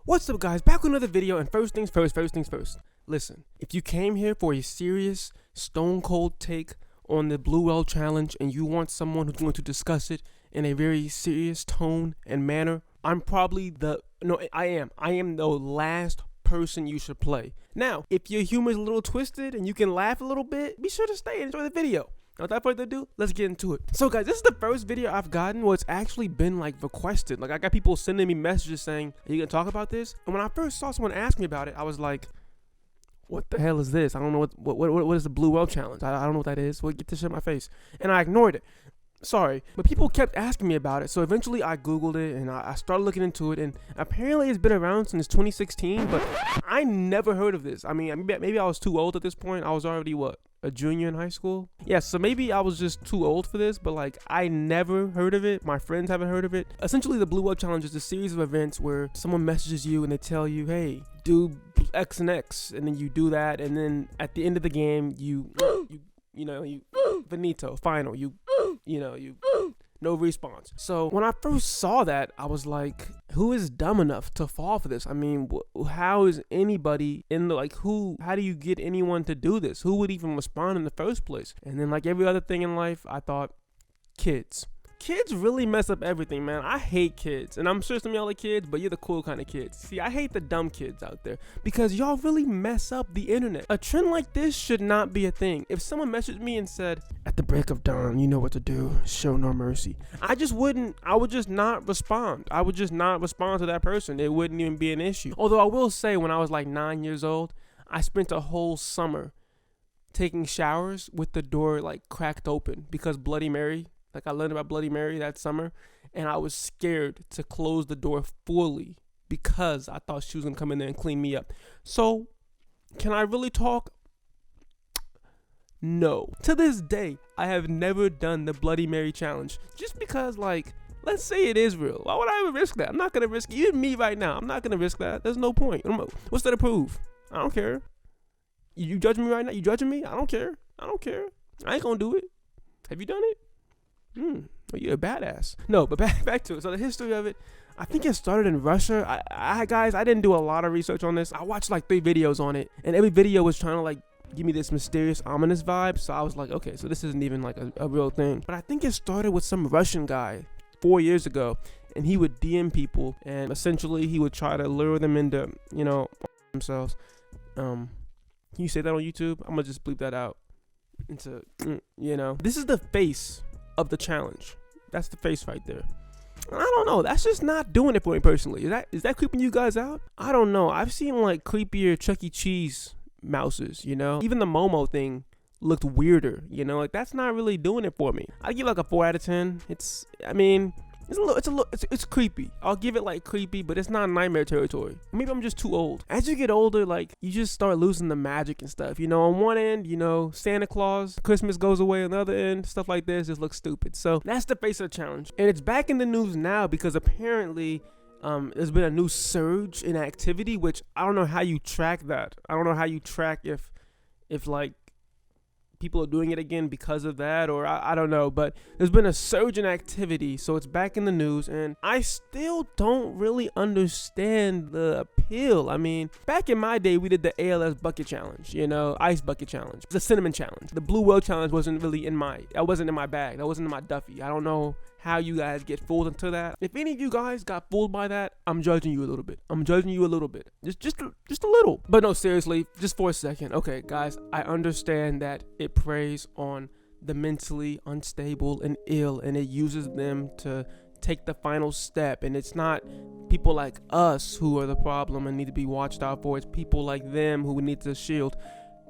What's up, guys? Back with another video, and first things first. Listen, if you came here for a serious, stone cold take on the Blue Whale Challenge and you want someone who's going to discuss it in a very serious tone and manner, I'm probably I am the last person you should play. Now, if your humor is a little twisted and you can laugh a little bit, be sure to stay and enjoy the video. Now, without further ado, let's get into it. So, guys, this is the first video I've gotten where it's actually been like requested. Like, I got people sending me messages saying, "Are you gonna talk about this?" And when I first saw someone ask me about it, I was like, "What the hell is this? I don't know what is the Blue Whale Challenge? I don't know what that is. Well, get this shit in my face." And I ignored it. Sorry, but people kept asking me about it, so eventually I googled it and I started looking into it, and apparently it's been around since 2016, but I never heard of this. I mean, maybe I was too old at this point. I was already, a junior in high school? Yeah, so maybe I was just too old for this, but like, I never heard of it. My friends haven't heard of it. Essentially, the Blue Whale Challenge is a series of events where someone messages you and they tell you, "Hey, do X and X," and then you do that, and then at the end of the game, you finito, final, no response. So when I first saw that, I was like, who is dumb enough to fall for this? I mean, how is anybody how do you get anyone to do this? Who would even respond in the first place? And then, like every other thing in life, I thought, kids really mess up everything, man. I hate kids, and I'm sure some of y'all are kids, but you're the cool kind of kids. See, I hate the dumb kids out there because y'all really mess up the internet. A trend like this should not be a thing. If someone messaged me and said, "At the break of dawn, you know what to do, show no mercy," I would just not respond. I would just not respond to that person. It wouldn't even be an issue. Although I will say, when I was like 9 years old, I spent a whole summer taking showers with the door like cracked open because Bloody Mary. Like, I learned about Bloody Mary that summer, and I was scared to close the door fully because I thought she was going to come in there and clean me up. So, can I really talk? No. To this day, I have never done the Bloody Mary challenge just because, like, let's say it is real. Why would I ever risk that? I'm not going to risk it. Even me right now, I'm not going to risk that. There's no point. What's there to prove? I don't care. You judging me right now? You judging me? I don't care. I ain't going to do it. Have you done it? You're a badass. No, but back to it. So the history of it, I think it started in Russia. Guys, I didn't do a lot of research on this. I watched like 3 videos on it, and every video was trying to like give me this mysterious, ominous vibe. So I was like, okay, so this isn't even like a real thing. But I think it started with some Russian guy 4 years ago, and he would DM people, and essentially he would try to lure them into, themselves. Can you say that on YouTube? I'm gonna just bleep that out. This is the face of the challenge. That's the face right there. I don't know. That's just not doing it for me personally. Is that creeping you guys out? I don't know. I've seen like creepier Chuck E. Cheese mouses, Even the Momo thing looked weirder, Like, that's not really doing it for me. I give like a 4 out of 10. It's creepy. I'll give it like creepy, but it's not nightmare territory. Maybe I'm just too old. As you get older, like, you just start losing the magic and stuff. On one end, Santa Claus, Christmas goes away. On the other end, stuff like this just looks stupid. So that's the face of the challenge. And it's back in the news now because apparently there's been a new surge in activity, which I don't know how you track that. I don't know how you track if like people are doing it again because of that, or I don't know, but there's been a surge in activity, so it's back in the news, and I still don't really understand the appeal. I mean, back in my day, we did the ALS bucket challenge, ice bucket challenge, the cinnamon challenge. The Blue Whale Challenge wasn't really that wasn't in my bag, that wasn't in my Duffy. I don't know how you guys get fooled into that. If any of you guys got fooled by that, I'm judging you a little bit. Just a little. But no, seriously, just for a second. Okay, guys, I understand that it preys on the mentally unstable and ill, and it uses them to take the final step, and it's not people like us who are the problem and need to be watched out for. It's people like them who we need to shield.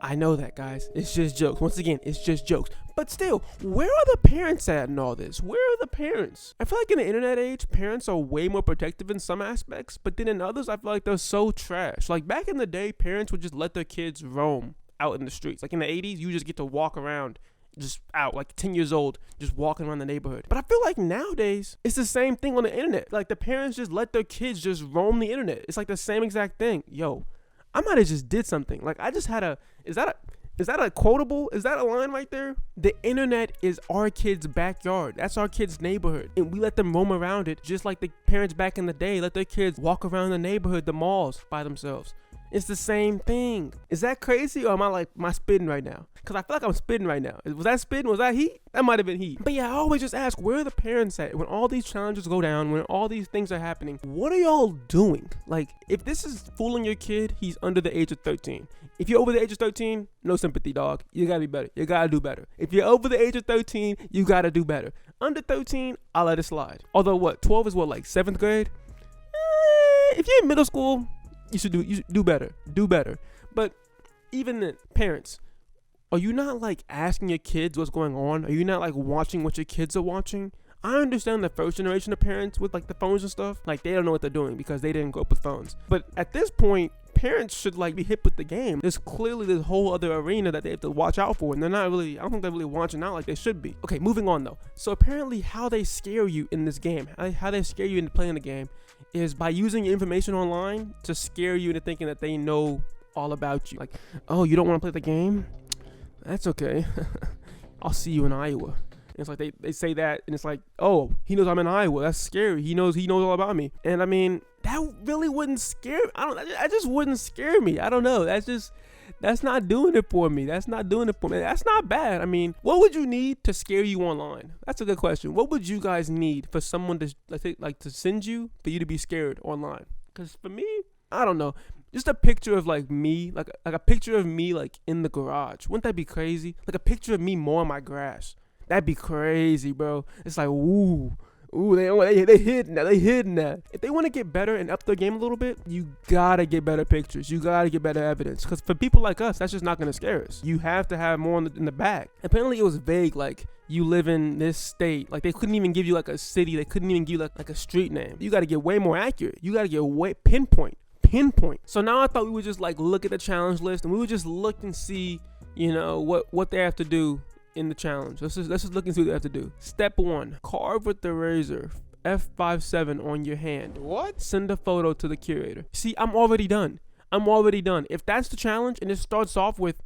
I know that, guys. It's just jokes. Once again, it's just jokes. But still, where are the parents at in all this? Where are the parents? I feel like in the internet age, parents are way more protective in some aspects, but then in others, I feel like they're so trash. Like, back in the day, parents would just let their kids roam out in the streets. Like in the 80s, you just get to walk around just out, like 10 years old, just walking around the neighborhood. But I feel like nowadays, it's the same thing on the internet. Like, the parents just let their kids just roam the internet. It's like the same exact thing. Yo, I might have just did something. Like, I just had Is that a quotable? Is that a line right there? The internet is our kids' backyard. That's our kids' neighborhood. And we let them roam around it just like the parents back in the day let their kids walk around the neighborhood, the malls by themselves. It's the same thing. Is that crazy, or am I spitting right now? Because I feel like I'm spitting right now. Was that spitting? Was that heat? That might have been heat. But yeah, I always just ask, where are the parents at? When all these challenges go down, when all these things are happening, what are y'all doing? Like, if this is fooling your kid, he's under the age of 13. If you're over the age of 13, no sympathy, dog. You gotta be better. You gotta do better. If you're over the age of 13, you gotta do better. Under 13, I'll let it slide. Although 12 is like 7th grade? If you're in middle school, you should do better. Do better. But even the parents, are you not like asking your kids what's going on? Are you not like watching what your kids are watching? I understand the first generation of parents with like the phones and stuff. Like they don't know what they're doing because they didn't grow up with phones. But at this point, parents should like be hip with the game. There's clearly this whole other arena that they have to watch out for, and they're not really, I don't think they're really watching out like they should be. Okay, moving on though. So apparently how they scare you in this game, how they scare you into playing the game is by using your information online to scare you into thinking that they know all about you. Like, oh, you don't want to play the game? That's okay. I'll see you in Iowa. And it's like they say that, and it's like, oh, he knows I'm in Iowa. That's scary. He knows all about me. And I mean, that really wouldn't scare me. That just wouldn't scare me. I don't know. That's not doing it for me. That's not doing it for me. That's not bad. I mean, what would you need to scare you online? That's a good question. What would you guys need for someone to to send you, for you to be scared online? Because for me, I don't know. Just a picture of like me, like a picture of me like in the garage. Wouldn't that be crazy? Like a picture of me mowing my grass. That'd be crazy, bro. It's like, ooh, they hidden that. They hidden that. If they want to get better and up their game a little bit, you gotta get better pictures. You gotta get better evidence. Because for people like us, that's just not gonna scare us. You have to have more in the back. Apparently, it was vague. Like, you live in this state. Like, they couldn't even give you like a city. They couldn't even give you like a street name. You gotta get way more accurate. You gotta get way pinpoint. So now I thought we would just like look at the challenge list, and we would just look and see, you know, what they have to do in the challenge. Let's just look and see what they have to do. Step 1, carve with the razor F57 on your hand. What? Send a photo to the curator. See, I'm already done. If that's the challenge and it starts off with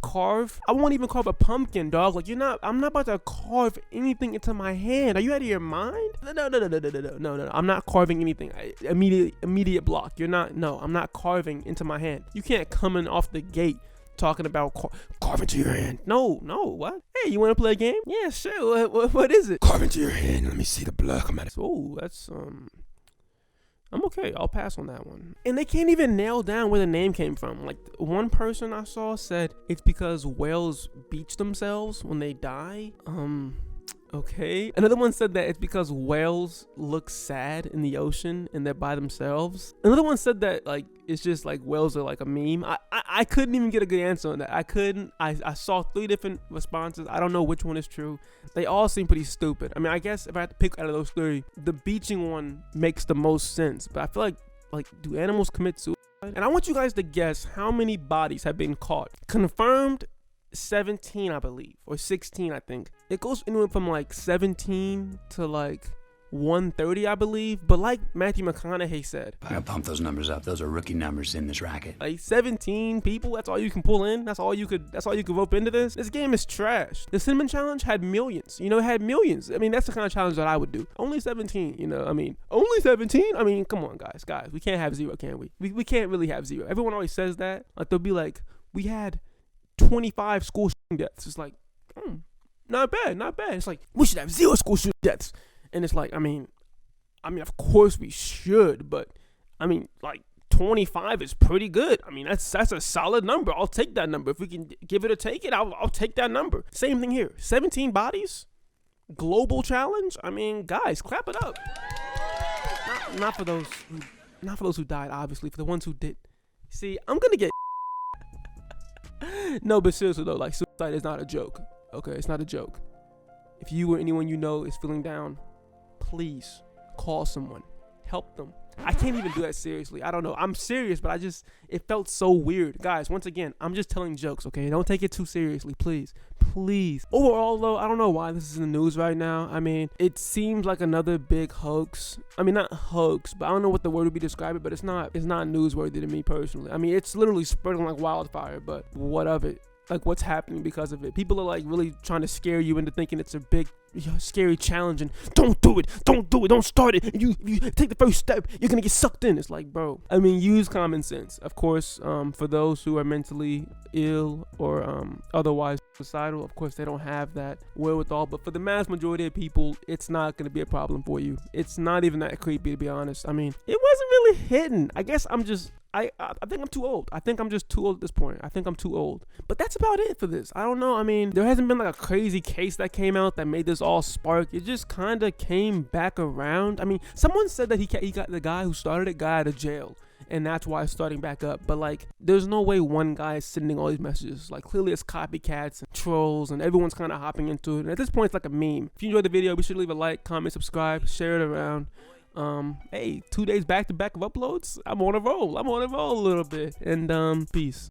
carve, I won't even carve a pumpkin, dog. Like, I'm not about to carve anything into my hand. Are you out of your mind? No. I'm not carving anything. Immediate block. I'm not carving into my hand. You can't come in off the gate talking about carve into your hand. No, what? Hey, you want to play a game? Yeah, sure. What is it? Carve into your hand. Let me see the blood come out. Oh, that's I'm okay. I'll pass on that one. And they can't even nail down where the name came from. Like, one person I saw said it's because whales beach themselves when they die. Okay. Another one said that it's because whales look sad in the ocean and they're by themselves. Another one said that like it's just like whales are like a meme. I couldn't even get a good answer on that. I saw 3 different responses. I don't know which one is true. They all seem pretty stupid. I mean, I guess if I had to pick out of those 3, the beaching one makes the most sense. But I feel like do animals commit suicide? And I want you guys to guess how many bodies have been caught. Confirmed 17, I believe, or 16, I think. It goes anywhere from like 17 to like 130, I believe. But like Matthew McConaughey said, I gotta pump those numbers up. Those are rookie numbers in this racket. Like 17 people, that's all you can pull in. That's all you could rope into this. This game is trash. The Cinnamon Challenge had millions. It had millions. I mean, that's the kind of challenge that I would do. Only 17, only 17? I mean, come on, guys. We can't have 0, can we? We can't really have 0. Everyone always says that. Like, they'll be like, we had 25 school shooting deaths. It's like, not bad. It's like, we should have 0 school shooting deaths. And it's like, I mean, of course we should, but I mean, like 25 is pretty good. I mean, that's a solid number. I'll take that number. If we can give it or take it, I'll take that number. Same thing here. 17 bodies, global challenge. I mean, guys, clap it up. Not for those who died, obviously. For the ones who did. See, I'm gonna get. No, but seriously though, like, suicide is not a joke. Okay, it's not a joke. If you or anyone you know is feeling down, please call someone, help them. I can't even do that seriously. I don't know. I'm serious, but it felt so weird. Guys, once again, I'm just telling jokes, okay? Don't take it too seriously, please. Overall, though, I don't know why this is in the news right now. I mean, it seems like another big hoax. I mean, not hoax, but I don't know what the word would be described, but it's not newsworthy to me personally. I mean, it's literally spreading like wildfire, but what of it? like what's happening because of it. People are like really trying to scare you into thinking it's a big scary challenge and don't do it, don't start it. If you take the first step, you're gonna get sucked in. It's like, bro, I mean, use common sense. Of course, for those who are mentally ill or otherwise suicidal, of course they don't have that wherewithal, but for the mass majority of people, it's not gonna be a problem for you. It's not even that creepy, to be honest. I mean, it wasn't really hidden. I guess I'm just I think I'm too old. I think I'm just too old at this point. I think I'm too old. But that's about it for this. I don't know. I mean, there hasn't been like a crazy case that came out that made this all spark. It just kind of came back around. I mean, someone said that he got the guy who started it got out of jail, and that's why it's starting back up. But like, there's no way one guy is sending all these messages. Like, clearly it's copycats and trolls, and everyone's kind of hopping into it. And at this point, it's like a meme. If you enjoyed the video, be sure to leave a like, comment, subscribe, share it around. Hey, 2 days back to back of uploads. I'm on a roll a little bit. And peace.